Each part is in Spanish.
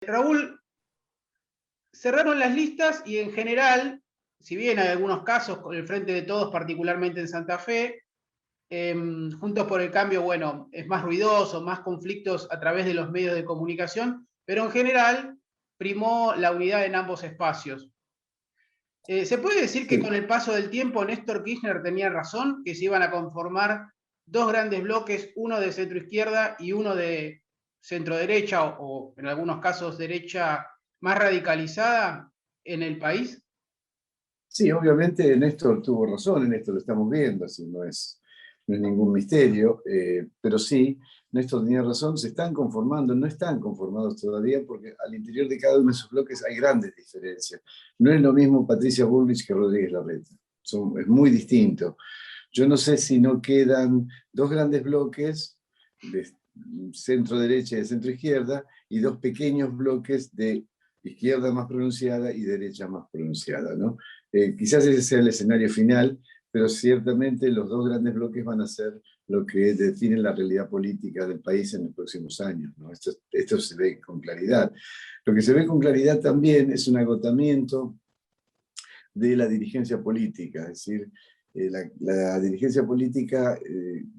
Raúl, cerraron las listas y en general, si bien hay algunos casos con el Frente de Todos, particularmente en Santa Fe, Juntos por el Cambio, bueno, es más ruidoso, más conflictos a través de los medios de comunicación, pero en general primó la unidad en ambos espacios. ¿Se puede decir que con el paso del tiempo Néstor Kirchner tenía razón, que se iban a conformar dos grandes bloques, uno de centro izquierda y uno de centro derecha o en algunos casos derecha más radicalizada en el país? Sí, obviamente Néstor tuvo razón, en esto lo estamos viendo, así no es ningún misterio, pero sí, Néstor tenía razón, se están conformando, no están conformados todavía porque al interior de cada uno de esos bloques hay grandes diferencias. No es lo mismo Patricia Bullrich que Rodríguez Larreta, es muy distinto. Yo no sé si no quedan dos grandes bloques de centro-derecha y de centro-izquierda y dos pequeños bloques de izquierda más pronunciada y derecha más pronunciada, ¿no? Quizás ese sea el escenario final, pero ciertamente los dos grandes bloques van a ser lo que define la realidad política del país en los próximos años, ¿no? Esto se ve con claridad. Lo que se ve con claridad también es un agotamiento de la dirigencia política, es decir, la dirigencia política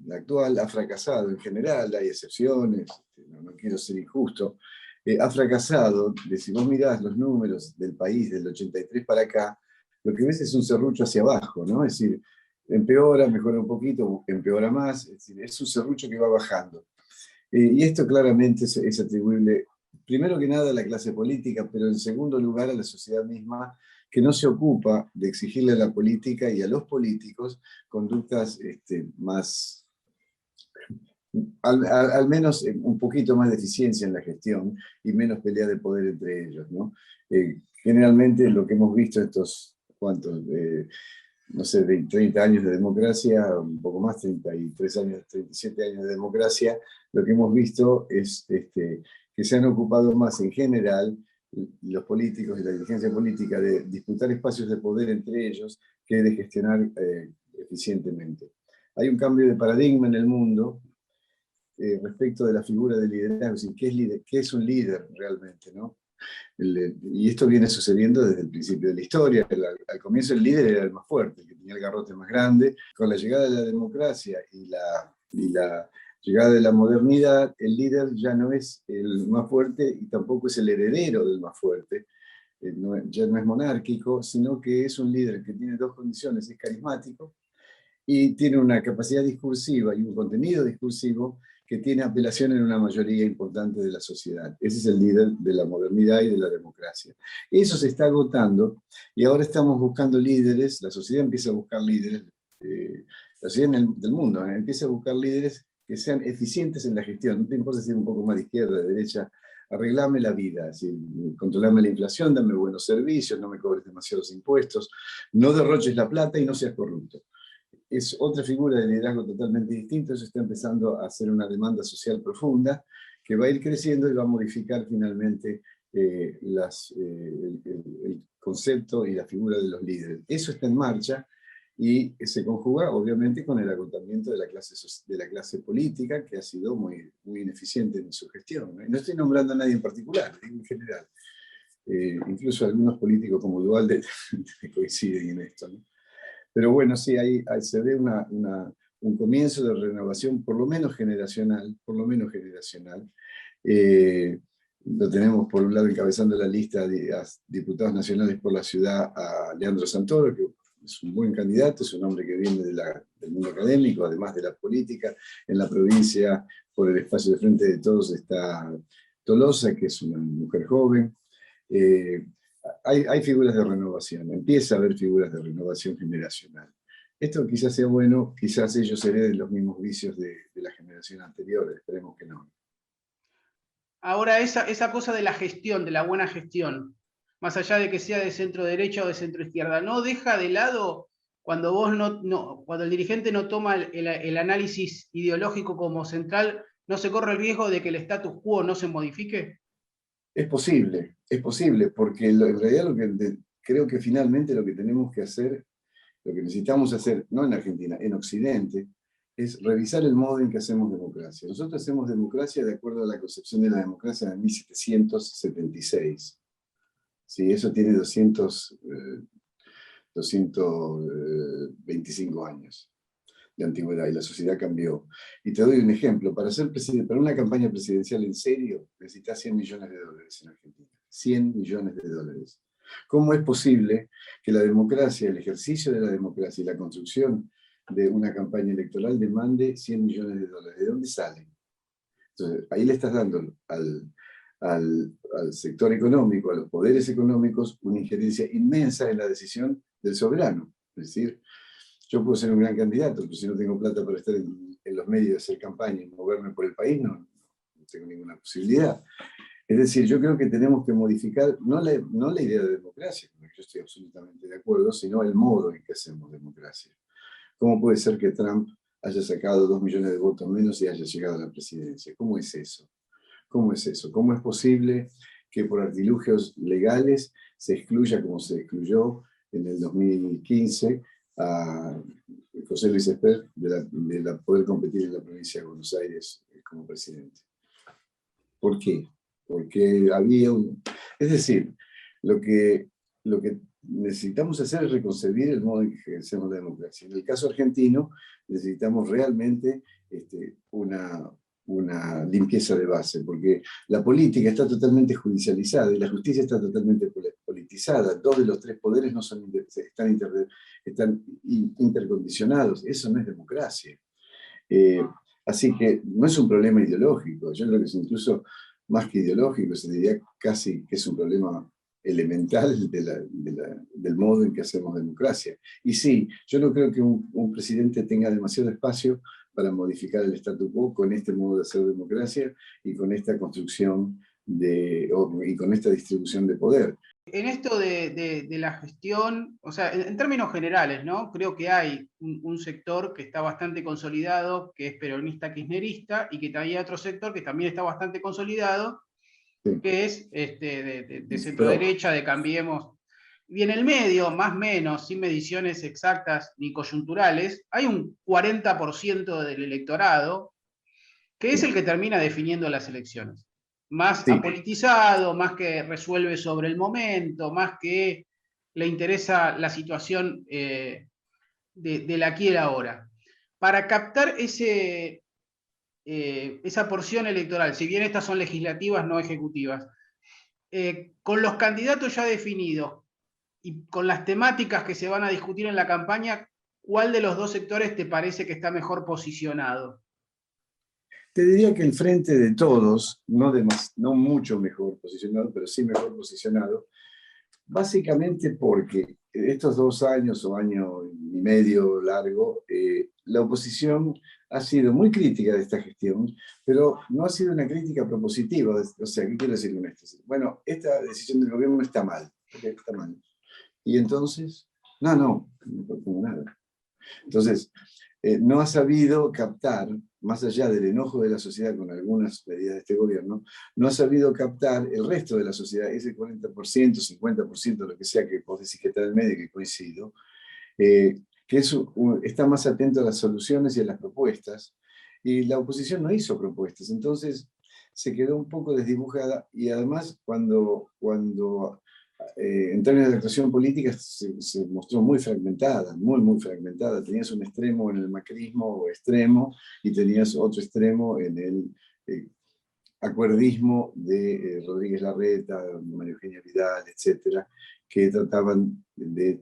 la actual ha fracasado en general, hay excepciones, no quiero ser injusto, ha fracasado. Si vos mirás los números del país del 83 para acá, lo que ves es un serrucho hacia abajo, ¿no? Es decir, empeora, mejora un poquito, empeora más, es decir, es un serrucho que va bajando. Y esto claramente es atribuible, primero que nada, a la clase política, pero en segundo lugar a la sociedad misma, que no se ocupa de exigirle a la política y a los políticos conductas más, al menos un poquito más de eficiencia en la gestión y menos pelea de poder entre ellos, ¿no? Generalmente lo que hemos visto estos, ¿cuántos? No sé, 30 años de democracia, un poco más, 33 años, 37 años de democracia, lo que hemos visto es que se han ocupado más en general los políticos y la dirigencia política de disputar espacios de poder entre ellos que de gestionar eficientemente. Hay un cambio de paradigma en el mundo respecto de la figura del liderazgo, es decir, ¿qué es un líder realmente, ¿no? Y esto viene sucediendo desde el principio de la historia. Al comienzo el líder era el más fuerte, el que tenía el garrote más grande. Con la llegada de la democracia y la llegada de la modernidad, el líder ya no es el más fuerte y tampoco es el heredero del más fuerte. Ya no es monárquico, sino que es un líder que tiene dos condiciones: es carismático y tiene una capacidad discursiva y un contenido discursivo que tiene apelación en una mayoría importante de la sociedad. Ese es el líder de la modernidad y de la democracia. Eso se está agotando y ahora estamos buscando líderes, la sociedad empieza a buscar líderes, la sociedad del mundo empieza a buscar líderes que sean eficientes en la gestión. No te importa si es un poco más de izquierda, de derecha, arreglame la vida, así, controlame la inflación, dame buenos servicios, no me cobres demasiados impuestos, no derroches la plata y no seas corrupto. Es otra figura de liderazgo totalmente distinta. Eso está empezando a ser una demanda social profunda que va a ir creciendo y va a modificar finalmente el concepto y la figura de los líderes. Eso está en marcha y se conjuga obviamente con el agotamiento de la clase política, que ha sido muy, muy ineficiente en su gestión, ¿no? Y no estoy nombrando a nadie en particular, en general. Incluso algunos políticos como Duhalde coinciden en esto, ¿no? Pero bueno, sí, ahí se ve un comienzo de renovación, por lo menos generacional, por lo menos generacional. Lo tenemos por un lado encabezando la lista de diputados nacionales por la ciudad a Leandro Santoro, que es un buen candidato, es un hombre que viene del mundo académico, además de la política. En la provincia, por el espacio de Frente de Todos, está Tolosa, que es una mujer joven. Hay figuras de renovación, empieza a haber figuras de renovación generacional. Esto quizás sea bueno, quizás ellos hereden los mismos vicios de la generación anterior, esperemos que no. Ahora, esa cosa de la gestión, de la buena gestión, más allá de que sea de centro derecha o de centro izquierda, no deja de lado cuando cuando el dirigente no toma el análisis ideológico como central, no se corre el riesgo de que el status quo no se modifique. Es posible, porque en realidad creo que finalmente lo que tenemos que hacer, lo que necesitamos hacer, no en Argentina, en Occidente, es revisar el modo en que hacemos democracia. Nosotros hacemos democracia de acuerdo a la concepción de la democracia de 1776. Sí, eso tiene 225 años de antigüedad y la sociedad cambió. Y te doy un ejemplo. Para una campaña presidencial en serio, necesitas 100 millones de dólares en Argentina. 100 millones de dólares. ¿Cómo es posible que la democracia, el ejercicio de la democracia y la construcción de una campaña electoral demande 100 millones de dólares? ¿De dónde salen? Entonces, ahí le estás dando al sector económico, a los poderes económicos, una injerencia inmensa en la decisión del soberano. Es decir, yo puedo ser un gran candidato, pero si no tengo plata para estar en los medios, hacer campaña y moverme por el país, no tengo ninguna posibilidad. Es decir, yo creo que tenemos que modificar, no la idea de democracia, con la que yo estoy absolutamente de acuerdo, sino el modo en que hacemos democracia. ¿Cómo puede ser que Trump haya sacado 2 millones de votos menos y haya llegado a la presidencia? ¿Cómo es eso? ¿Cómo es eso? ¿Cómo es posible que por artilugios legales se excluya, como se excluyó en el 2015, a José Luis Esper de poder competir en la provincia de Buenos Aires como presidente? ¿Por qué? Porque había un... Es decir, lo que necesitamos hacer es reconcebir el modo en que ejercemos la democracia. En el caso argentino, necesitamos realmente una limpieza de base, porque la política está totalmente judicializada y la justicia está totalmente politizada. 2 de los 3 poderes no son, están intercondicionados. Eso no es democracia. Así que no es un problema ideológico. Yo creo que es incluso más que ideológico, se diría casi que es un problema elemental del modo en que hacemos democracia. Y sí, yo no creo que un presidente tenga demasiado espacio para modificar el statu quo con este modo de hacer democracia y con esta construcción y con esta distribución de poder. En esto de la gestión, o sea, en términos generales, ¿no? Creo que hay un sector que está bastante consolidado, que es peronista kirchnerista, y que también hay otro sector que también está bastante consolidado, sí, que es de centro derecha, de Cambiemos. Y en el medio, más o menos, sin mediciones exactas ni coyunturales, hay un 40% del electorado que es el que termina definiendo las elecciones. Más sí, apolitizado, más que resuelve sobre el momento, más que le interesa la situación del aquí y el ahora. Para captar esa porción electoral, si bien estas son legislativas, no ejecutivas, con los candidatos ya definidos y con las temáticas que se van a discutir en la campaña, ¿cuál de los 2 sectores te parece que está mejor posicionado? Te diría que el Frente de Todos, no mucho mejor posicionado, pero sí mejor posicionado, básicamente porque estos 2 años o año y medio largo, la oposición ha sido muy crítica de esta gestión, pero no ha sido una crítica propositiva. O sea, ¿qué quiero decir con esto? Bueno, esta decisión del gobierno está mal. Está mal. Y entonces, no propongo nada. Entonces, no ha sabido captar, más allá del enojo de la sociedad con algunas medidas de este gobierno, no ha sabido captar el resto de la sociedad, ese 40%, 50%, lo que sea que vos decís que está en el medio, que coincido, que está más atento a las soluciones y a las propuestas, y la oposición no hizo propuestas, entonces se quedó un poco desdibujada, y además cuando en términos de actuación política se mostró muy fragmentada, muy fragmentada. Tenías un extremo en el macrismo extremo y tenías otro extremo en el acuerdismo de Rodríguez Larreta, María Eugenia Vidal, etcétera, que trataban de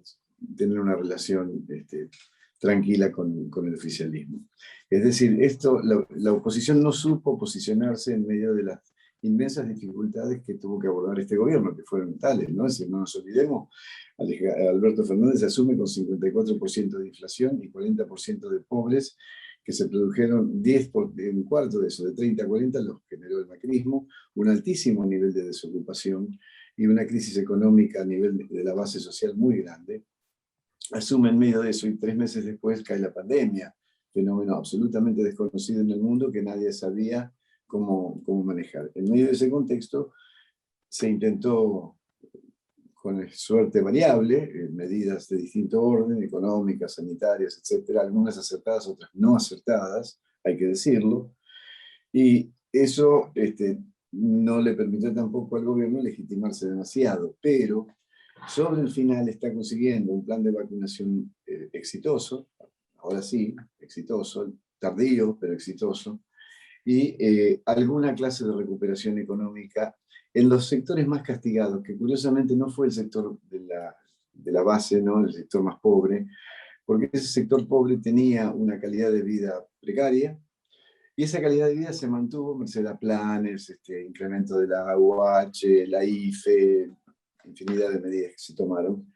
tener una relación tranquila con el oficialismo. Es decir, la oposición no supo posicionarse en medio de las inmensas dificultades que tuvo que abordar este gobierno, que fueron tales, ¿no? Es decir, no nos olvidemos, Alberto Fernández asume con 54% de inflación y 40% de pobres, que se produjeron un cuarto de eso, de 30 a 40, los generó el macrismo, un altísimo nivel de desocupación y una crisis económica a nivel de la base social muy grande. Asume en medio de eso y 3 meses después cae la pandemia, fenómeno absolutamente desconocido en el mundo que nadie sabía cómo manejar. En medio de ese contexto se intentó con suerte variable, medidas de distinto orden, económicas, sanitarias, etcétera, algunas acertadas, otras no acertadas, hay que decirlo, y eso no le permitió tampoco al gobierno legitimarse demasiado, pero sobre el final está consiguiendo un plan de vacunación exitoso, ahora sí, exitoso, tardío, pero exitoso, y alguna clase de recuperación económica en los sectores más castigados, que curiosamente no fue el sector de la base, ¿no? El sector más pobre, porque ese sector pobre tenía una calidad de vida precaria, y esa calidad de vida se mantuvo merced a planes, incremento de la AUH, la IFE, infinidad de medidas que se tomaron.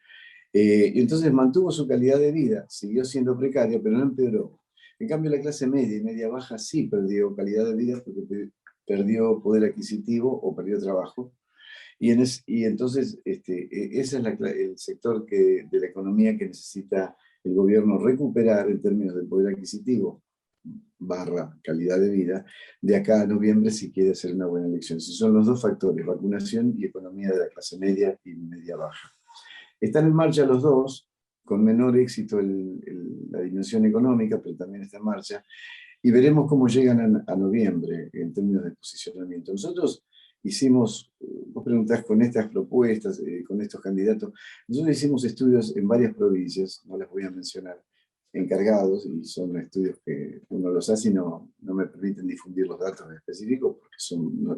Y entonces mantuvo su calidad de vida, siguió siendo precaria, pero no empeoró. En cambio, la clase media y media baja sí perdió calidad de vida porque perdió poder adquisitivo o perdió trabajo. Y entonces ese es el sector de la economía que necesita el gobierno recuperar en términos de poder adquisitivo barra calidad de vida, de acá a noviembre si quiere hacer una buena elección. Si son los dos factores, vacunación y economía de la clase media y media baja. Están en marcha los dos, con menor éxito la dimensión económica, pero también está en marcha, y veremos cómo llegan a noviembre en términos de posicionamiento. Nosotros hicimos, vos preguntás con estas propuestas, con estos candidatos, nosotros hicimos estudios en varias provincias, no las voy a mencionar, encargados, y son estudios que uno los hace y no me permiten difundir los datos específicos, porque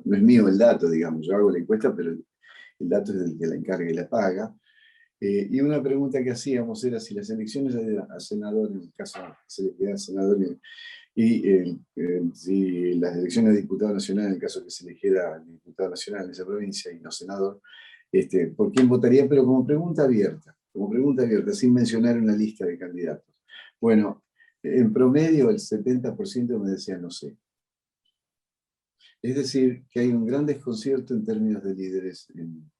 no es mío el dato, digamos, yo hago la encuesta, pero el dato es del que la encarga y la paga. Y una pregunta que hacíamos era si las elecciones a senador, en el caso se le queda senador, y si las elecciones a diputado nacional, en el caso que se eligiera diputado nacional en esa provincia y no senador, por quién votaría, pero como pregunta abierta, sin mencionar una lista de candidatos. Bueno, en promedio el 70% me decía no sé. Es decir, que hay un gran desconcierto en términos de líderes en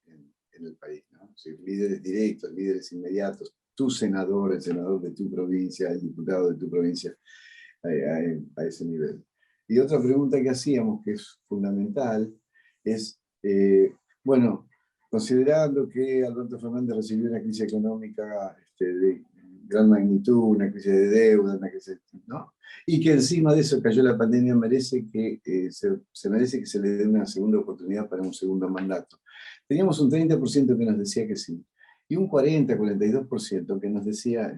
el país, ¿no? O sea, líderes directos, líderes inmediatos, tu senador, el senador de tu provincia, el diputado de tu provincia, a ese nivel. Y otra pregunta que hacíamos, que es fundamental, es, bueno, considerando que Alberto Fernández recibió una crisis económica de gran magnitud, una crisis de deuda, una crisis, ¿no? Y que encima de eso cayó la pandemia, merece que se merece que se le dé una segunda oportunidad para un segundo mandato. Teníamos un 30% que nos decía que sí, y un 42% que nos decía,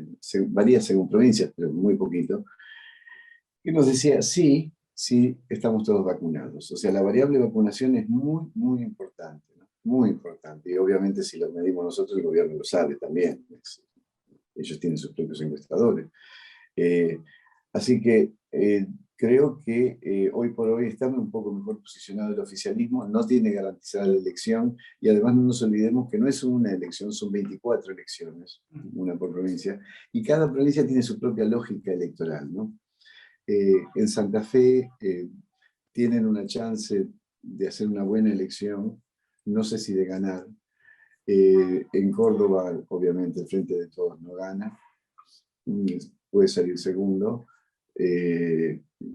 varía según provincias, pero muy poquito, que nos decía sí, sí, estamos todos vacunados. O sea, la variable vacunación es muy, muy importante, ¿no? Muy importante. Y obviamente si lo medimos nosotros, el gobierno lo sabe también. Ellos tienen sus propios encuestadores. Así que creo que hoy por hoy estamos un poco mejor posicionado el oficialismo, no tiene garantizada la elección, y además no nos olvidemos que no es una elección, son 24 elecciones, una por provincia, y cada provincia tiene su propia lógica electoral, ¿no? En Santa Fe tienen una chance de hacer una buena elección, no sé si de ganar. En Córdoba, obviamente, el Frente de Todos no gana, puede salir segundo,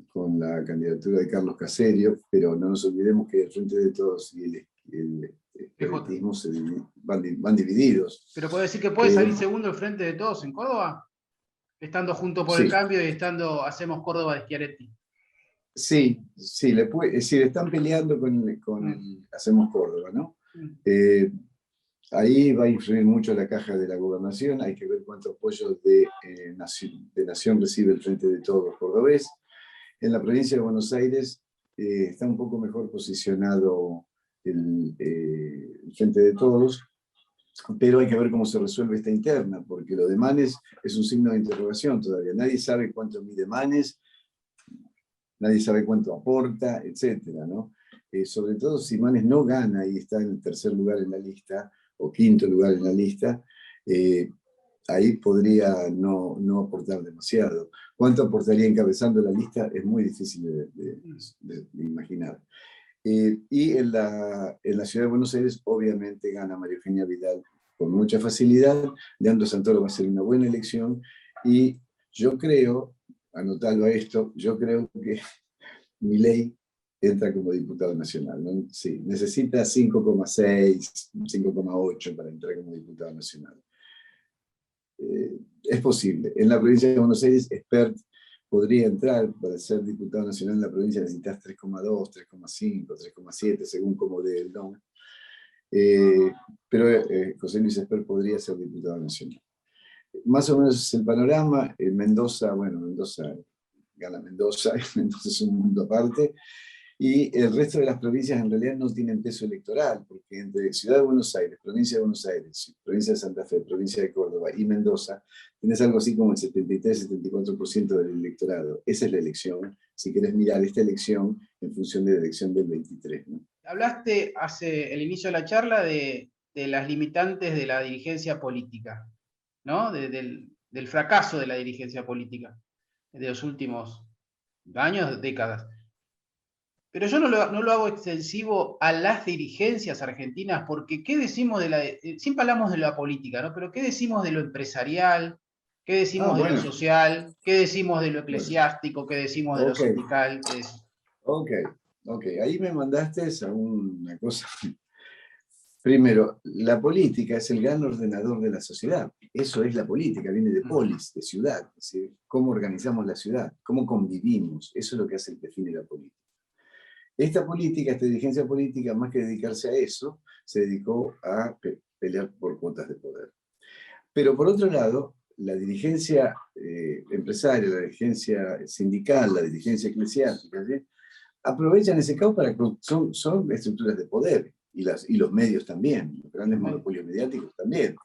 con la candidatura de Carlos Caserio, pero no nos olvidemos que el Frente de Todos y el peronismo van divididos. Pero puede decir que puede salir segundo el Frente de Todos en Córdoba, estando junto por el cambio y estando Hacemos Córdoba de Schiaretti. Sí, están peleando con el Hacemos Córdoba, ¿no? Ahí va a influir mucho la caja de la gobernación, hay que ver cuánto apoyo de Nación recibe el Frente de Todos cordobés. En la provincia de Buenos Aires está un poco mejor posicionado el Frente de Todos, pero hay que ver cómo se resuelve esta interna, porque lo de Manes es un signo de interrogación todavía. Nadie sabe cuánto mide Manes, nadie sabe cuánto aporta, etcétera, ¿no? Sobre todo si Manes no gana y está en el tercer lugar en la lista, o quinto lugar en la lista, ahí podría no aportar demasiado. ¿Cuánto aportaría encabezando la lista? Es muy difícil de imaginar. Y en la ciudad de Buenos Aires, obviamente, gana María Eugenia Vidal con mucha facilidad. Leandro Santoro va a ser una buena elección. Y yo creo, anotando a esto, yo creo que Milei entra como diputado nacional, ¿no? Sí, necesita 5,6, 5,8 para entrar como diputado nacional. Es posible. En la provincia de Buenos Aires, Espert podría entrar para ser diputado nacional en la provincia, necesitas 3,2, 3,5, 3,7, según como dé el don. Pero José Luis Espert podría ser diputado nacional. Más o menos es el panorama. En Mendoza, bueno, Mendoza gana Mendoza, Mendoza es un mundo aparte. Y el resto de las provincias en realidad no tienen peso electoral, porque entre Ciudad de Buenos Aires, Provincia de Buenos Aires, Provincia de Santa Fe, Provincia de Córdoba y Mendoza, tenés algo así como el 73-74% del electorado. Esa es la elección, si querés mirar esta elección en función de la elección del 23, ¿no? Hablaste hace el inicio de la charla de las limitantes de la dirigencia política, ¿no? Del fracaso de la dirigencia política de los últimos años, décadas. Pero yo no lo hago extensivo a las dirigencias argentinas, porque ¿qué decimos de la... siempre hablamos de la política, ¿no? Pero ¿qué decimos de lo empresarial? ¿Qué decimos de lo Bueno, social? ¿Qué decimos de lo bueno, eclesiástico? ¿Qué decimos de lo ok, sindical? ok. Ahí me mandaste a una cosa. Primero, la política es el gran ordenador de la sociedad. Eso es la política, viene de polis, de ciudad. Es decir, cómo organizamos la ciudad, cómo convivimos. Eso es lo que define la política. Esta política, esta dirigencia política, más que dedicarse a eso, se dedicó a pelear por cuotas de poder. Pero por otro lado, la dirigencia empresaria, la dirigencia sindical, la dirigencia eclesiástica, ¿sí?, aprovechan ese caos para que son estructuras de poder, y los medios también, los grandes monopolios mediáticos también.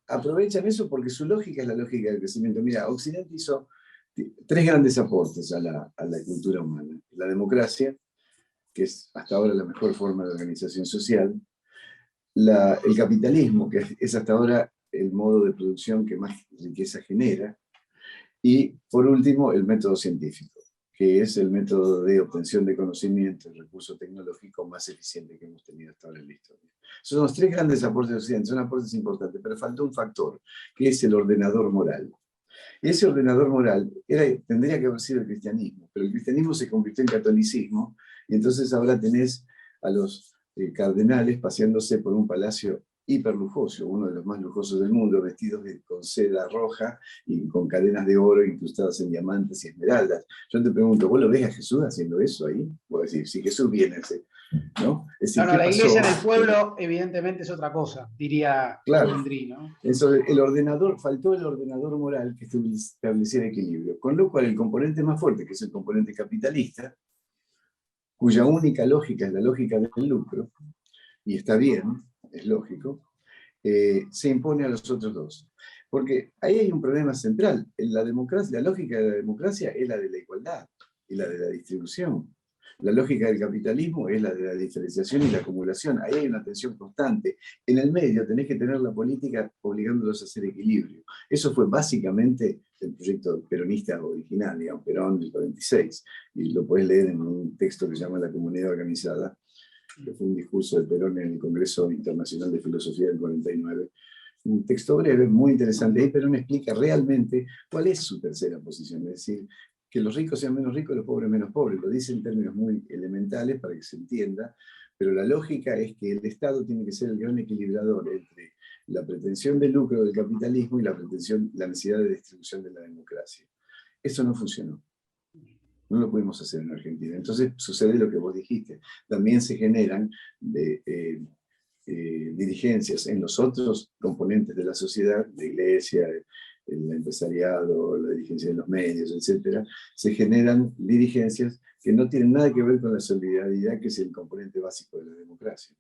Aprovechan eso porque su lógica es la lógica del crecimiento. Mira, Occidente hizo 3 grandes aportes a la cultura humana. La democracia, que es hasta ahora la mejor forma de organización social; el capitalismo, que es hasta ahora el modo de producción que más riqueza genera; y por último, el método científico, que es el método de obtención de conocimiento, el recurso tecnológico más eficiente que hemos tenido hasta ahora en la historia. Esos son los 3 grandes aportes de Occidente, son aportes importantes, pero faltó un factor, que es el ordenador moral. Ese ordenador moral tendría que haber sido el cristianismo, pero el cristianismo se convirtió en catolicismo, y entonces ahora tenés a los cardenales paseándose por un palacio hiperlujoso, uno de los más lujosos del mundo, vestidos con seda roja y con cadenas de oro incrustadas en diamantes y esmeraldas. Yo te pregunto, ¿vos lo ves a Jesús haciendo eso ahí? Vos decís, si Jesús viene, ¿no? Es decir, No, ¿qué la pasó? iglesia en el pueblo, evidentemente, es otra cosa, diría Claro. Mondri, ¿no? Eso, faltó el ordenador moral que estableciera equilibrio, con lo cual el componente más fuerte, que es el componente capitalista, cuya única lógica es la lógica del lucro, y está bien, es lógico, se impone a los otros 2. Porque ahí hay un problema central. En la democracia, la lógica de la democracia es la de la igualdad y la de la distribución. La lógica del capitalismo es la de la diferenciación y la acumulación. Ahí hay una tensión constante. En el medio tenés que tener la política obligándolos a hacer equilibrio. Eso fue básicamente el proyecto peronista original, digamos, Perón del 46. Y lo podés leer en un texto que se llama La Comunidad Organizada, que fue un discurso de Perón en el Congreso Internacional de Filosofía del 49. Un texto breve, muy interesante. Ahí Perón explica realmente cuál es su tercera posición, es decir, que los ricos sean menos ricos y los pobres menos pobres. Lo dice en términos muy elementales para que se entienda, pero la lógica es que el Estado tiene que ser el gran equilibrador entre la pretensión de lucro del capitalismo y la necesidad de distribución de la democracia. Eso no funcionó. No lo pudimos hacer en Argentina. Entonces sucede lo que vos dijiste. También se generan dirigencias en los otros componentes de la sociedad, la iglesia, el empresariado, la dirigencia de los medios, etc. Se generan dirigencias que no tienen nada que ver con la solidaridad, que es el componente básico de la democracia.